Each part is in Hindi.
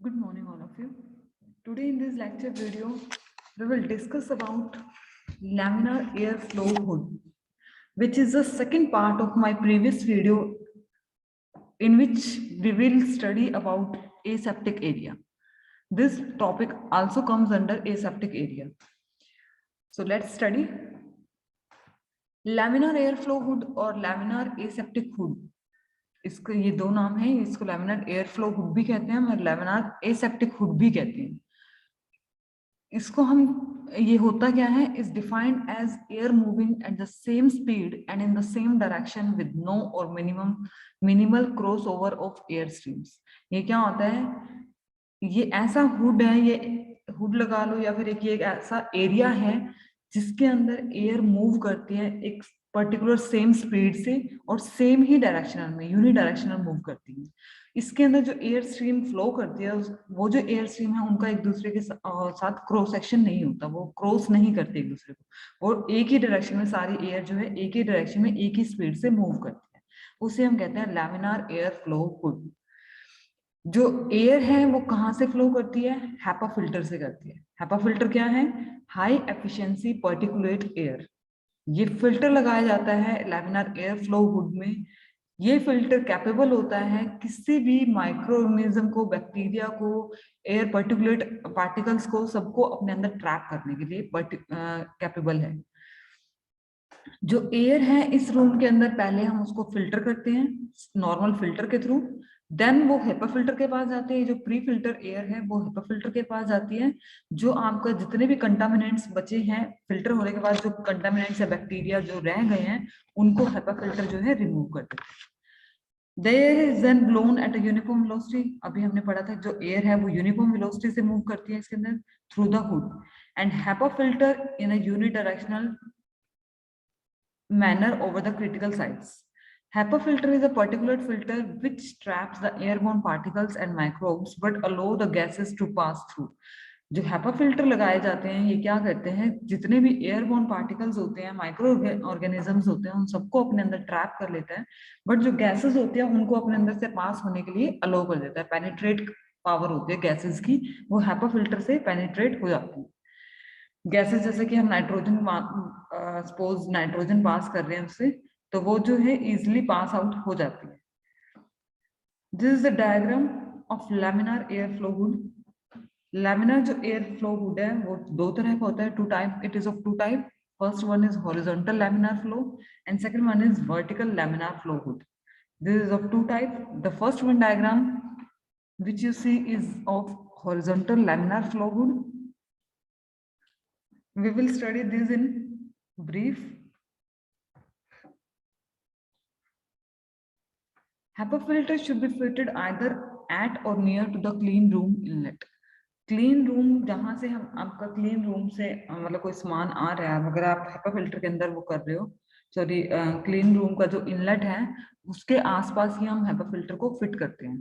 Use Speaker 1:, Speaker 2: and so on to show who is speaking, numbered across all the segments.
Speaker 1: Good morning, all of you. Today in this lecture video, we will discuss about laminar airflow hood, which is the second part of my previous video in which we will study about aseptic area. This topic also comes under aseptic area. So let's study laminar airflow hood or laminar aseptic hood. इसके ये दो नाम हैं, इसको लैमिनार एयरफ्लो हुड भी कहते हैं और लैमिनार एसेप्टिक हुड भी कहते हैं। इसको हम ये होता क्या है, is defined as air moving at the same speed and in the same direction with no or minimal crossover of air streams. ये क्या होता है, ये ऐसा हुड है, ये हुड लगा लो या फिर एक ऐसा एरिया है जिसके अंदर एयर मूव करती है एक पर्टिकुलर सेम स्पीड से और सेम ही डायरेक्शनल में यूनिडायरेक्शनल मूव करती है। इसके अंदर जो एयर स्ट्रीम फ्लो करती है, वो जो एयर स्ट्रीम है उनका एक दूसरे के साथ क्रॉस सेक्शन नहीं होता, वो क्रॉस नहीं करते एक दूसरे को, और एक ही डायरेक्शन में सारी एयर जो है एक ही डायरेक्शन में एक ही स्पीड से मूव करती है। उसे हम कहते हैं लैमिनार एयर फ्लो हुड। जो एयर है वो कहाँ से फ्लो करती है, हैपा फिल्टर से करती है। हैपा फिल्टर क्या है, हाई एफिशिएंसी पार्टिकुलेट एयर। ये फिल्टर लगाया जाता है लैमिनार एयर फ्लो हुड में। ये फिल्टर कैपेबल होता है किसी भी माइक्रो ऑर्गेनिज्म को, बैक्टीरिया को, एयर पर्टिकुलेट पार्टिकल्स को, सबको अपने अंदर ट्रैप करने के लिए कैपेबल है। जो एयर है इस रूम के अंदर, पहले हम उसको फिल्टर करते हैं नॉर्मल फिल्टर के थ्रू, देन वो हेपा फिल्टर के पास जाते हैं। जो प्री फिल्टर एयर है वो हेपा फिल्टर के पास जाती है। जो आपका जितने भी कंटामिनेंट्स बचे हैं फिल्टर होने के बाद, जो कंटामिनेंट्स या बैक्टीरिया जो रह गए हैं, उनको हेपा फिल्टर जो है रिमूव कर देते हैं। There is then blown at a uniform velocity. अभी हमने पढ़ा था जो एयर है वो यूनिफॉर्म वेलोसिटी से मूव करती है इसके अंदर through the hood, and HEPA filter in a unidirectional manner over the critical sites. HEPA filter is a particulate filter which traps the airborne particles and microbes but allow the gases to pass through. जो HEPA फिल्टर लगाए जाते हैं ये क्या करते हैं, जितने भी एयरबोर्न पार्टिकल्स होते हैं, माइक्रो ऑर्गेनिजम्स होते हैं, उन सबको अपने अंदर ट्रैप कर लेता है, बट जो गैसेस होती है उनको अपने अंदर से पास होने के लिए अलो कर देता है। पेनिट्रेट पावर होती है गैसेस की, वो HEPA फिल्टर से पेनिट्रेट हो जाती है। गैसेस जैसे कि हम नाइट्रोजन, सपोज नाइट्रोजन पास कर रहे हैं उससे, तो वो जो है इजिली पास आउट हो जाती है। This is the diagram of laminar air flow hood. Laminar जो एयर फ्लो हुड है वो दो तरह का होता है, two type, it is of two type. First one is horizontal laminar flow and second one is vertical laminar flow hood. This is of two type. The first one diagram which you see is of horizontal laminar flow hood. We will study this in brief. HEPA filter should be fitted either at or near to the clean room inlet. Clean room, जहां से हम आपका क्लीन रूम से मतलब कोई सामान आ रहा है, अगर आप HEPA फिल्टर के अंदर वो कर रहे हो, सॉरी क्लीन रूम का जो इनलेट है उसके आसपास ही हम HEPA फिल्टर को फिट करते हैं।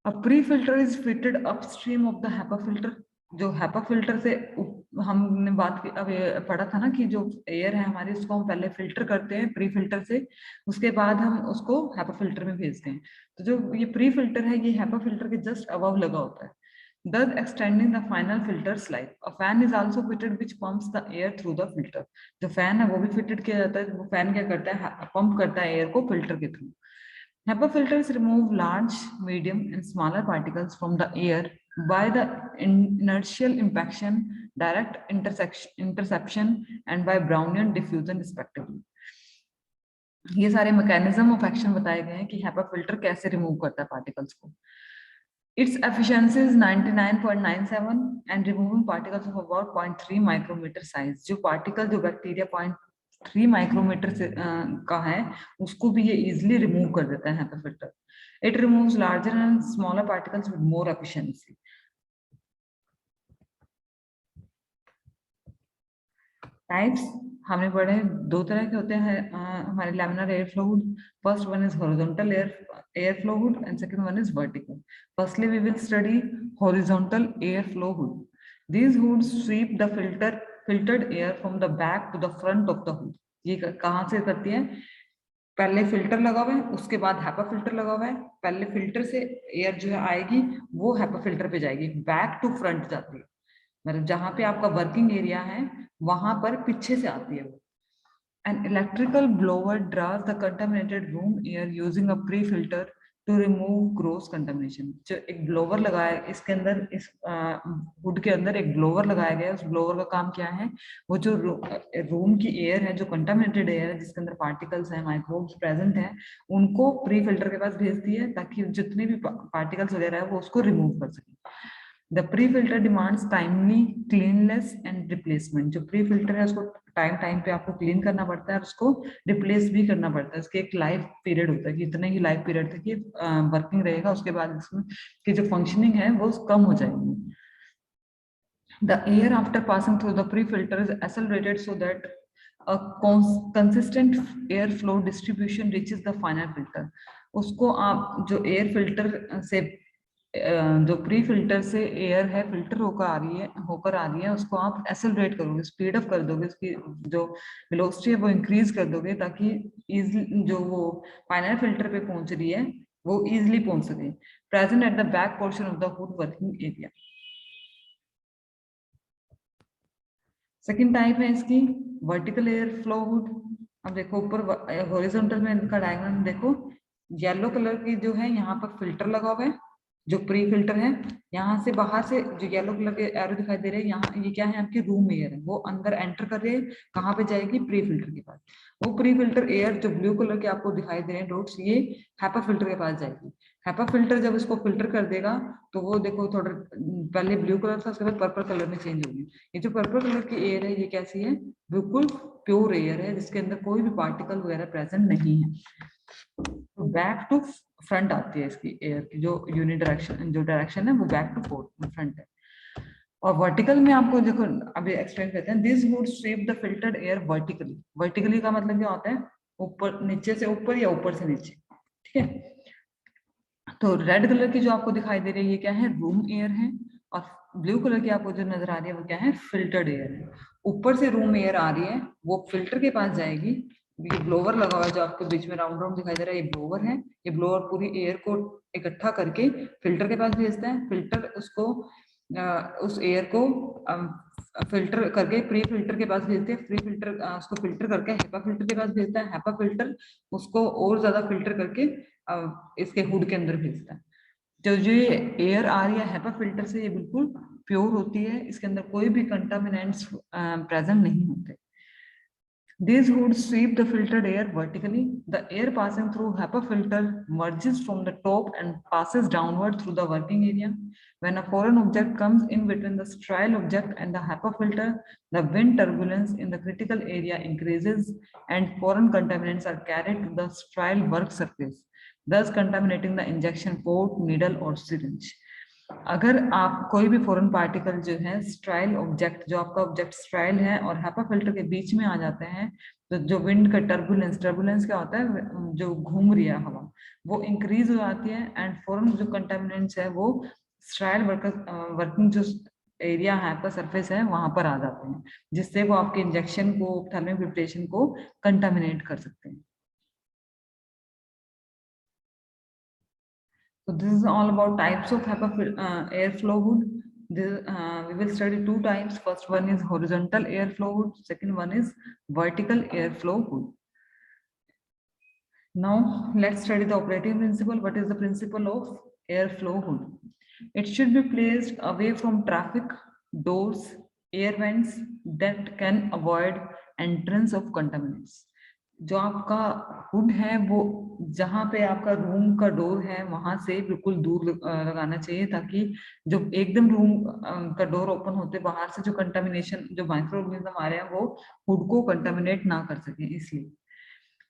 Speaker 1: A pre-filter is fitted upstream of the HEPA filter. जो HEPA फिल्टर से हमने बात की, अब पढ़ा था ना कि जो एयर है हमारी उसको हम पहले फिल्टर करते हैं प्री फिल्टर से, उसके बाद हम उसको HEPA फिल्टर में भेजते हैं। तो जो ये प्री फिल्टर है ये HEPA फिल्टर के जस्ट अबव लगा होता है, thus extending the final filter's life. A fan is also fitted which pumps the air through the filter. जो फैन है वो भी फिटेड किया जाता है, वो फैन क्या करता है, पंप करता है एयर को फिल्टर के through. HEPA filters remove large, medium, and smaller particles from the air by the inertial impaction, direct interception, and by Brownian diffusion respectively. ये सारे मैकेनिज्म ऑफ एक्शन बताए गए हैं कि HEPA फिल्टर कैसे रिमूव करता है पार्टिकल्स को। Its efficiency is 99.97 and removing particles of about 0.3 micrometer size. जो पार्टिकल जो बैक्टीरिया 0.3 माइक्रोमीटर से का है उसको भी ये इजिली रिमूव कर देता है HEPA filter. It removes larger and smaller particles with more efficiency. Types हमने पढ़े, दो तरह के होते हैं हमारे laminar air flow hood. First one is horizontal air flow hood and second one is vertical. Firstly we will study horizontal air flow hood. These hoods sweep the filtered air from the back to the front of the hood. ये कहाँ से करती है, पहले फिल्टर लगा हुआ है, उसके बाद हैपा फिल्टर लगा हुआ है। पहले फिल्टर से एयर जो है आएगी, वो हैपा फिल्टर पे जाएगी, बैक टू फ्रंट जाती है, मतलब जहां पे आपका वर्किंग एरिया है वहां पर पीछे से आती है वो। An electrical blower draws the contaminated room air using a pre-filter to remove gross contamination. जो एक ब्लोवर लगाया है इसके अंदर, इस हुड के अंदर एक ब्लोवर लगाया गया है। उस ब्लोवर का काम क्या है, वो जो रूम की एयर है, जो कंटामिनेटेड एयर है, जिसके अंदर पार्टिकल्स हैं, माइक्रोब्स प्रेजेंट हैं, उनको प्री फिल्टर के पास भेजती है ताकि जितने भी पार्टिकल्स वगैरह है वो उसको रिमूव कर सके। The pre filter demands timely cleanness and replacement. जो प्री फिल्टर है उसको टाइम टाइम पे आपको क्लीन करना पड़ता है और उसको रिप्लेस भी करना पड़ता है। इसके एक लाइफ पीरियड होता है कि इतने ही लाइफ पीरियड तक ये वर्किंग रहेगा, उसके बाद इसमें की जो फंक्शनिंग है वो कम हो जाएगी। The air after passing through the pre-filter is accelerated so that a consistent airflow distribution reaches the final filter. उसको आप जो एयर फिल्टर से जो प्री फिल्टर से एयर है फिल्टर होकर आ रही है उसको आप एक्सेलरेट करोगे, स्पीड अप कर दोगे, उसकी जो वेलोसिटी है वो इंक्रीज कर दोगे ताकि इजीली जो वो फाइनल फिल्टर पे पहुंच रही है वो इजीली पहुंच सके। Present at the back portion of the hood working area. Second type है इसकी वर्टिकल एयर फ्लो हुड। अब देखो ऊपर हॉरिजॉन्टल में इनका डायग्राम देखो, येलो कलर की जो है यहाँ पर फिल्टर लगा हुआ है, जो प्री फिल्टर है। यहाँ से बाहर से जो येलो कलर के एरो दिखाई दे रहे हैं, यहाँ ये क्या है, आपकी रूम एयर है, वो अंदर एंटर कर रही है, कहाँ पे जाएगी, प्री फिल्टर के पास। वो प्री फिल्टर एयर जो ब्लू कलर के आपको दिखाई दे रहे हैं डॉट्स, ये हैपा फिल्टर के पास जाएगी। हैपा फिल्टर जब इसको फिल्टर कर देगा तो वो देखो थोड़ा पहले ब्लू कलर था, उसके बाद पर्पल कलर में चेंज होगी। ये जो पर्पल कलर की एयर है ये कैसी है, बिल्कुल प्योर एयर है जिसके अंदर कोई भी पार्टिकल वगैरह प्रेजेंट नहीं है। तो बैक टू फ्रंट आती है इसकी एयर की जो डायरेक्शन है वो बैक टू फ्रंट है। और वर्टिकल में आपको देखो अभी एक्सप्लेन करते हैं। This would sweep the filtered air vertically. Vertically का मतलब क्या होता है, ऊपर नीचे से ऊपर या ऊपर से नीचे, ठीक है। तो रेड कलर की जो आपको दिखाई दे रही है ये क्या है, रूम एयर है। और ब्लू कलर की आपको जो नजर आ रही है वो क्या है, फिल्टर्ड एयर है। ऊपर से रूम एयर आ रही है, वो फिल्टर के पास जाएगी। ये ब्लोवर लगा हुआ है जो आपको बीच में राउंड राउंड दिखाई दे रहा है, ये ब्लोवर है। ये ब्लोवर पूरी एयर को इकट्ठा करके फिल्टर के पास भेजता है। फिल्टर उसको उस एयर को फिल्टर करके प्री फिल्टर के पास भेजते हैं। प्री फिल्टर उसको फिल्टर करके हेपा फिल्टर के पास भेजता है। हेपा फिल्टर उसको और ज्यादा फिल्टर करके इसके हुड के अंदर भेजता है। जो ये एयर आ रही है हेपा फिल्टर से, ये बिल्कुल प्योर होती है, इसके अंदर कोई भी कंटामिनेंट्स प्रेजेंट नहीं होते। These hoods sweep the filtered air vertically. The air passing through HEPA filter merges from the top and passes downward through the working area. When a foreign object comes in between the sterile object and the HEPA filter, the wind turbulence in the critical area increases and foreign contaminants are carried to the sterile work surface, thus contaminating the injection port, needle or syringe. अगर आप कोई भी फॉरेन पार्टिकल जो है स्ट्राइल ऑब्जेक्ट, जो आपका ऑब्जेक्ट स्ट्राइल है और हैपा फिल्टर के बीच में आ जाते हैं, तो जो विंड का टर्बुलेंस क्या होता है, जो घूम रही है हवा वो इंक्रीज हो जाती है एंड फॉरेन जो कंटामिनेंट्स है वो स्ट्राइल वर्किंग जो एरिया है आपका सरफेस है वहां पर आ जाते हैं, जिससे वो आपके इंजेक्शन को, थर्मल प्रिपरेशन को कंटामिनेट कर सकते हैं। So this is all about types of HEPA airflow hood. We will study two types. First one is horizontal airflow hood. Second one is vertical airflow hood. Now let's study the operating principle. What is the principle of airflow hood? It should be placed away from traffic, doors, air vents that can avoid entrance of contaminants. जो आपका हुड है वो जहां पे आपका रूम का डोर है वहां से बिल्कुल दूर लगाना चाहिए, ताकि जो एकदम रूम का डोर ओपन होते बाहर से जो कंटामिनेशन, जो माइक्रो ऑर्गेनिज्म आ रहे हैं वो हुड को कंटामिनेट ना कर सके, इसलिए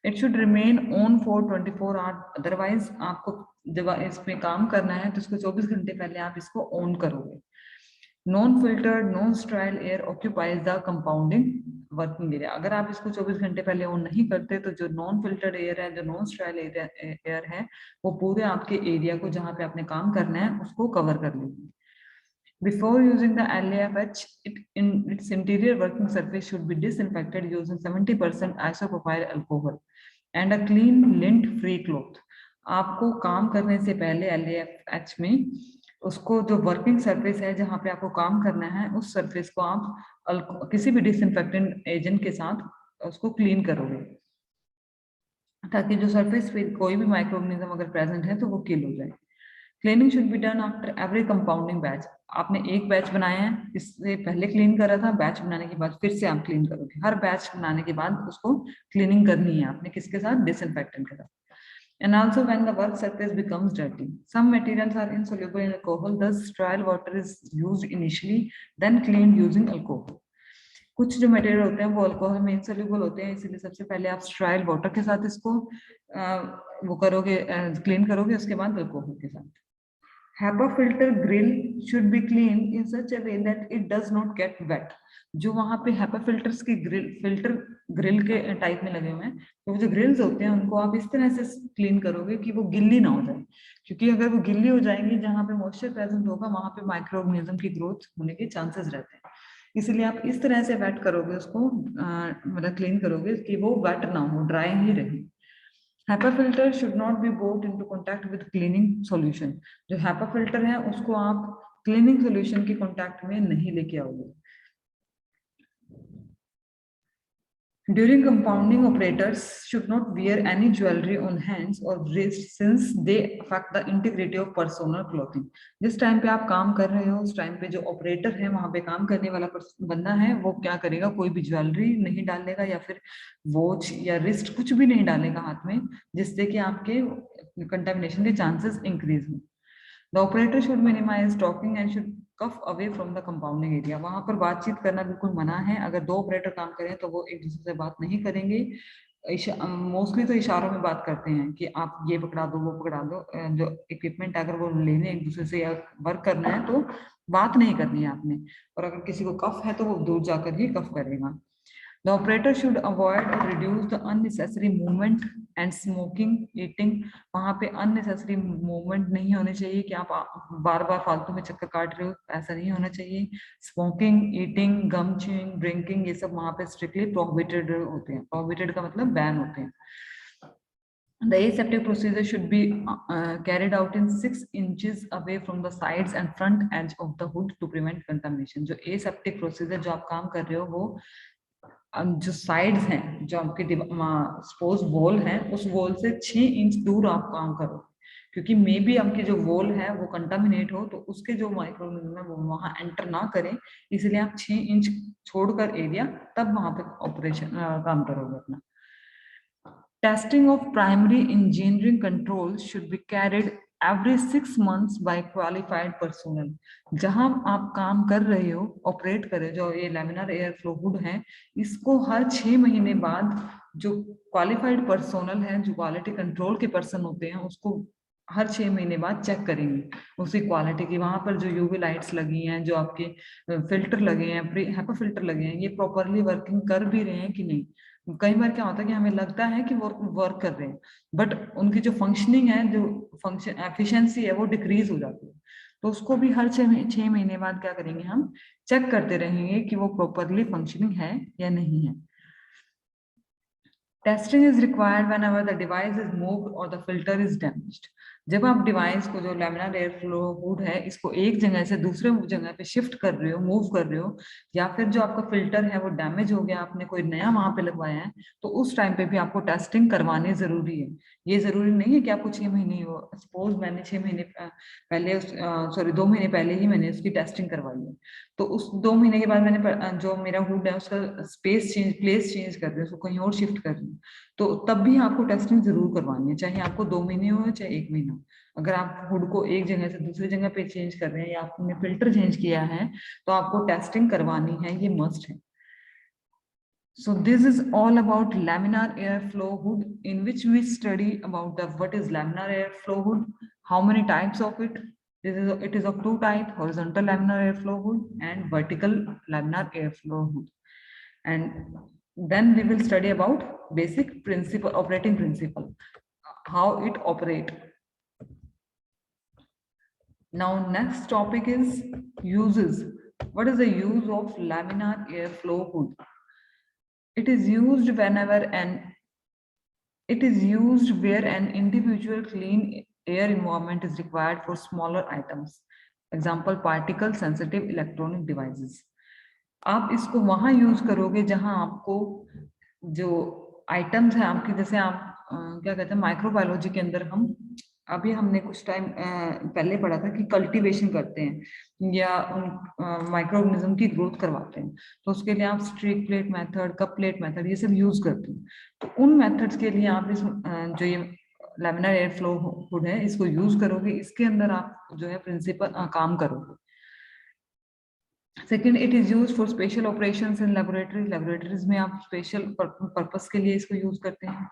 Speaker 1: it should remain on for 24 hour. Otherwise आपको जब इसमें काम करना है तो इसको 24 घंटे पहले आप इसको ऑन करोगे। Non filtered non sterile air occupies the compounding working area. अगर आप इसको 24 घंटे पहले ऑन नहीं करते तो जो नॉन फिल्टर्ड एयर है, जो नॉन स्टेराइल एयर है, वो पूरे आपके एरिया को जहां पे आपने काम करना है उसको कवर कर लेगी। Before using the LAFH, its interior working surface should be disinfected using 70% isopropyl alcohol and a clean lint free cloth. आपको काम करने से पहले LAFH में उसको जो वर्किंग सरफेस है जहाँ पे आपको काम करना है उस सरफेस को आप किसी भी डिसइंफेक्टेंट एजेंट के साथ उसको क्लीन करोगे, ताकि जो सरफेस पे कोई भी माइक्रो ऑर्गेनिज्म अगर प्रेजेंट है तो वो किल हो जाए। Cleaning should be done after every compounding batch. आपने एक बैच बनाया है, इससे पहले क्लीन करा था, बैच बनाने के बाद फिर से आप क्लीन करोगे। हर बैच बनाने के बाद उसको क्लीनिंग करनी है आपने, किसके साथ? डिसइंफेक्टेंट के साथ। And also when the work surface becomes dirty, some materials are insoluble in alcohol, thus trial water is used initially, then cleaned using alcohol. कुछ जो मटेरियल होते हैं वो अल्कोहल में इंसोल्यूबल होते हैं, इसीलिए सबसे पहले आप स्ट्राइल वाटर के साथ इसको वो करोगे, क्लीन करोगे, उसके बाद अल्कोहल के साथ। HEPA filter grill should be cleaned in such a way that it does not get wet. जो वहां पे HEPA filters की फिल्टर ग्रिल के टाइप में लगे हुए हैं, तो जो ग्रिल्स होते हैं उनको आप इस तरह से क्लीन करोगे कि वो गिल्ली ना हो जाए, क्योंकि अगर वो गिल्ली हो जाएंगी जहां पे मॉइस्चर प्रेजेंट होगा वहां पे माइक्रो ऑर्गेनिज्म की ग्रोथ होने के चांसेस रहते हैं। इसलिए आप इस तरह से वेट करोगे उसको, मतलब क्लीन करोगे कि वो वेट ना हो, ड्राई ही रहे। HEPA filter should not be brought into contact with cleaning solution. जो HEPA filter है उसको आप क्लीनिंग सोल्यूशन के कांटेक्ट में नहीं लेके आओगे। During compounding, operators should not wear any jewelry on hands or wrists since they affect the integrity of personal clothing. जिस टाइम पे आप काम कर रहे हो उस टाइम पे जो ऑपरेटर है, वहां पे काम करने वाला बंदा है, वो क्या करेगा? कोई भी ज्वेलरी नहीं डालेगा या फिर वॉच या रिस्ट कुछ भी नहीं डालेगा हाथ में, जिससे कि आपके कंटेमिनेशन के चांसेस इंक्रीज हो। The operator should minimize talking and should cuff away from the compounding area. वहां पर बातचीत करना बिल्कुल मना है। अगर दो ऑपरेटर काम करें तो वो एक दूसरे से बात नहीं करेंगे। मोस्टली तो इशारों में बात करते हैं कि आप ये पकड़ा दो, वो पकड़ा दो। जो इक्विपमेंट अगर वो लेने एक दूसरे से या वर्क करना है तो बात नहीं करनी है आपने, और अगर किसी को कफ है तो वो दूर जाकर ही कफ करेगा। The operator should avoid or reduce the unnecessary movement and smoking, eating. वहाँ पे unnecessary movement नहीं होने चाहिए कि आप बार बार फालतू में चक्कर काट रहे हो, ऐसा नहीं होना चाहिए। Smoking, eating, gum chewing, drinking, ये सब वहाँ पे strictly prohibited होते हैं। Prohibited का मतलब बैन होते हैं। The aseptic procedure should be carried out in 6 inches away from the sides and front edge of the hood to prevent contamination. जो aseptic procedure जो आप काम कर रहे हो वो जो साइड्स हैं, जो आपके सपोज वॉल है, उस वॉल से 6 इंच दूर आप काम करो, क्योंकि मे बी आपकी जो वॉल है वो कंटामिनेट हो तो उसके जो माइक्रो ऑर्गेनिज्म है वो वहां एंटर ना करें, इसलिए आप 6 इंच छोड़कर एरिया तब वहां पे ऑपरेशन काम करोगे अपना। Testing of primary engineering control should be carried every 6 months by qualified personnel. जहां आप काम कर रहे हो, ऑपरेट कर रहे हो, जो ये लैमिनार एयर फ्लो हुड है, इसको हर 6 महीने बाद जो क्वालिफाइड पर्सोनल है, जो क्वालिटी कंट्रोल के पर्सन होते हैं, उसको हर 6 महीने बाद चेक करेंगे उसी क्वालिटी की। वहां पर जो यूवी लाइट्स लगी हैं, जो आपके फिल्टर लगे हैं, HEPA फिल्टर लगे हैं, ये प्रॉपरली वर्किंग कर भी रहे हैं कि नहीं। कई बार क्या होता है कि हमें लगता है कि वो वर्क कर रहे हैं, बट उनकी जो फंक्शनिंग है, जो फंक्शन एफिशिएंसी है, वो डिक्रीज हो जाती है। तो उसको भी हर 6 महीने बाद क्या करेंगे, हम चेक करते रहेंगे कि वो प्रॉपरली फंक्शनिंग है या नहीं है। Testing is required whenever the device is moved और द फिल्टर इज डैमेज्ड। जब आप डिवाइस को, जो लैमिनार एयर फ्लो हुड है, इसको एक जगह से दूसरे जगह पे शिफ्ट कर रहे हो, मूव कर रहे हो, या फिर जो आपका फिल्टर है वो डैमेज हो गया, आपने कोई नया वहां पे लगवाया है, तो उस टाइम पे भी आपको टेस्टिंग करवानी जरूरी है। ये जरूरी नहीं है कि आपको 6 महीने हो। सपोज मैंने 6 महीने पहले, सॉरी 2 महीने पहले ही मैंने उसकी टेस्टिंग करवाई है, तो उस 2 महीने के बाद मैंने जो मेरा हुड है उसका प्लेस चेंज कर रही हूँ, उसको कहीं और शिफ्ट कर रही हूँ, तो तब भी आपको टेस्टिंग जरूर करवानी है, चाहे आपको 2 महीने हो चाहे 1 महीना। अगर आप हुड को एक जगह से दूसरी जगह पे चेंज कर रहे हैं या आपने फिल्टर चेंज किया है, तो आपको टेस्टिंग करवानी है, ये मस्ट है। So this is all about laminar airflow hood, in which we study about what is laminar airflow hood, how many types of it. It is of 2 types: horizontal laminar airflow hood and vertical laminar airflow hood. And then we will study about basic principle, operating principle, how it operate. Now next topic is uses. What is the use of laminar airflow hood? It is used whenever an It is used where an individual clean air environment is required for smaller items. Example, particle sensitive electronic devices. आप इसको वहां यूज करोगे जहां आपको जो आइटम्स हैं आपकी, जैसे आप क्या कहते हैं माइक्रोबायोलॉजी के अंदर हम अभी हमने कुछ टाइम पहले पढ़ा था कि कल्टीवेशन करते हैं या माइक्रो ऑर्गेनिज्म की ग्रोथ करवाते हैं, तो उसके लिए आप streak plate method, cup plate method ये सब यूज करते हैं। तो उन मेथड्स के लिए आप इस जो ये लैमिनार एयर फ्लो हुड है इसको यूज करोगे, इसके अंदर आप जो है प्रिंसिपल काम करोगे। Second, it is use for special operations in laboratory. Laboratories में आप स्पेशल पर्पस के लिए इसको यूज करते हैं।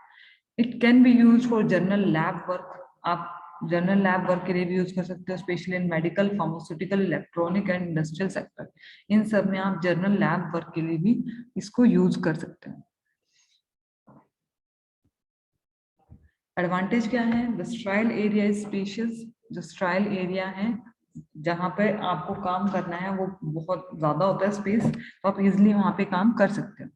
Speaker 1: It can be use for general lab work. आप जनरल लैब वर्क के लिए भी यूज कर सकते हो, specially in medical, pharmaceutical, electronic and industrial sector. इन सब में आप जनरल लैब वर्क के लिए भी इसको यूज कर सकते हैं। एडवांटेज क्या है? The स्ट्राइल area is spacious. जो स्ट्राइल एरिया है जहां पे आपको काम करना है वो बहुत ज्यादा होता है स्पेस, तो आप इजिली वहां पे काम कर सकते हो।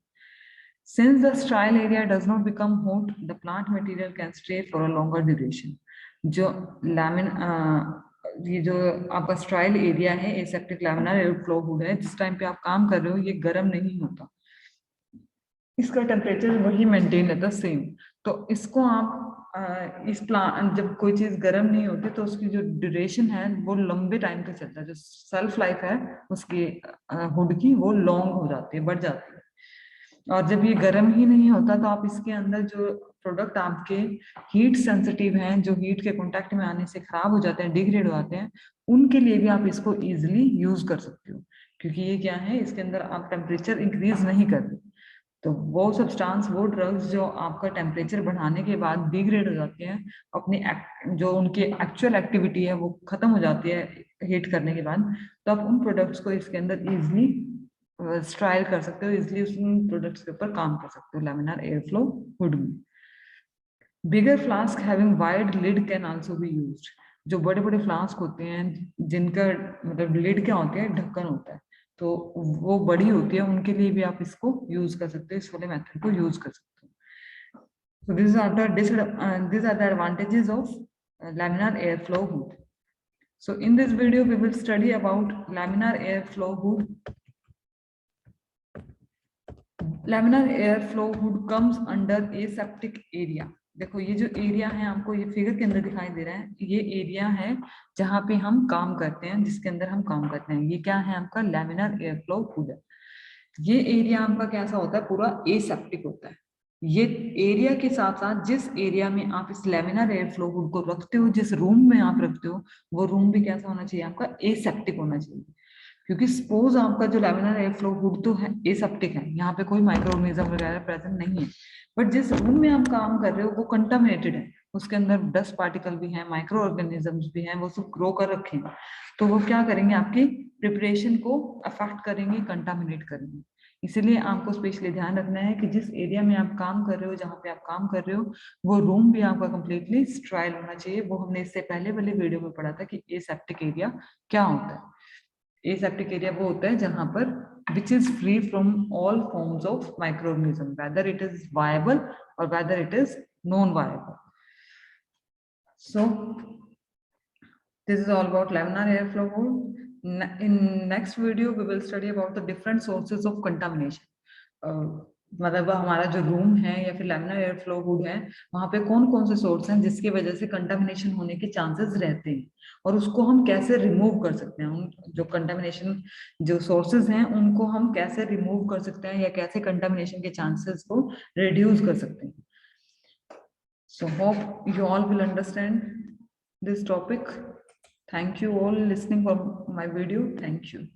Speaker 1: Since the sterile area does not become hot, the plant material can stay for a longer duration. जो लैमिन ये जो आपका स्ट्राइल एरिया है, aseptic laminar air flow hood है, जिस टाइम पे आप काम कर रहे हो ये गर्म नहीं होता, इसका टेम्परेचर वही मेंटेन रहता सेम। तो इसको आप इस प्लांट, जब कोई चीज गर्म नहीं होती तो उसकी जो ड्यूरेशन है वो लंबे टाइम तक चलता है, जो सेल्फ लाइफ है उसकी हुड की वो लॉन्ग हो जाती है, बढ़ जाती है। और जब ये गर्म ही नहीं होता तो आप इसके अंदर जो प्रोडक्ट आपके हीट सेंसिटिव हैं, जो हीट के कांटेक्ट में आने से खराब हो जाते हैं, डिग्रेड हो जाते हैं, उनके लिए भी आप इसको इजीली यूज कर सकते हो, क्योंकि ये क्या है, इसके अंदर आप टेम्परेचर इंक्रीज नहीं कर रहे। तो वो सब्सटेंस, वो ड्रग्स जो आपका टेम्परेचर बढ़ाने के बाद डिग्रेड हो जाते हैं, अपनी जो उनकी एक्चुअल एक्टिविटी है वो खत्म हो जाती है हीट करने के बाद, तो आप उन प्रोडक्ट्स को इसके अंदर इजिली स्ट्राइल कर सकते हो, इजिली उन प्रोडक्ट्स के ऊपर काम कर सकते हो लैमिनार एयर फ्लो हुड में। Bigger flask having wide lid can also be used. जो बड़े बड़े फ्लास्क होते हैं जिनका मतलब लिड क्या होते हैं, ढक्कन होता है, तो वो बड़ी होती है, उनके लिए भी आप इसको यूज कर सकते हो, इस वाले मेथड को यूज कर सकते हो। So these are the advantages of laminar air flow hood. So in this video we will study about laminar air flow hood. Laminar air flow hood comes under aseptic area. देखो ये जो एरिया है आपको ये फिगर के अंदर दिखाई दे रहा है, ये एरिया है जहां पे हम काम करते हैं, जिसके अंदर हम काम करते हैं, ये क्या है आपका लैमिनार एयर फ्लो हुड है। ये एरिया आपका कैसा होता है, पूरा एसेप्टिक होता है। ये एरिया के साथ साथ जिस एरिया में आप इस लैमिनार एयर फ्लो हुड को रखते हो, जिस रूम में आप रखते हो, वो रूम भी कैसा होना चाहिए, आपका एसेप्टिक होना चाहिए। क्योंकि सपोज आपका जो लैमिनार एयर फ्लो हुड तो है एसेप्टिक है, यहाँ पे कोई माइक्रो ऑर्गेनिज्म वगैरह प्रेजेंट नहीं है, बट जिस रूम में आप काम कर रहे हो वो कंटामिनेटेड है, उसके अंदर डस्ट पार्टिकल भी हैं, माइक्रो ऑर्गेनिजम्स भी हैं, वो सब ग्रो कर रखे हैं, तो वो क्या करेंगे, आपकी प्रिपरेशन को अफेक्ट करेंगे, कंटामिनेट करेंगे। इसीलिए आपको स्पेशली ध्यान रखना है कि जिस एरिया में आप काम कर रहे हो, जहाँ पे आप काम कर रहे हो, वो रूम भी आपका कंप्लीटली स्ट्राइल होना चाहिए। वो हमने इससे पहले वाले वीडियो में पढ़ा था कि एसेप्टिक एरिया क्या होता है। एसेप्टिक एरिया वो होता है जहां पर which is free from all forms of microorganism, whether it is viable or whether it is non-viable. So this is all about laminar airflow hood. In next video we will study about the different sources of contamination. मतलब हमारा जो रूम है या फिर लैमिनार एयर फ्लो हुड है, वहां पे कौन कौन से सोर्स हैं जिसकी वजह से कंटामिनेशन होने के चांसेस रहते हैं, और उसको हम कैसे रिमूव कर सकते हैं। उन जो कंटामिनेशन जो सोर्सेज हैं उनको हम कैसे रिमूव कर सकते हैं, या कैसे कंटामिनेशन के चांसेस को रिड्यूस कर सकते हैं। So hope you all will understand this topic. Thank you all listening for my video. Thank you.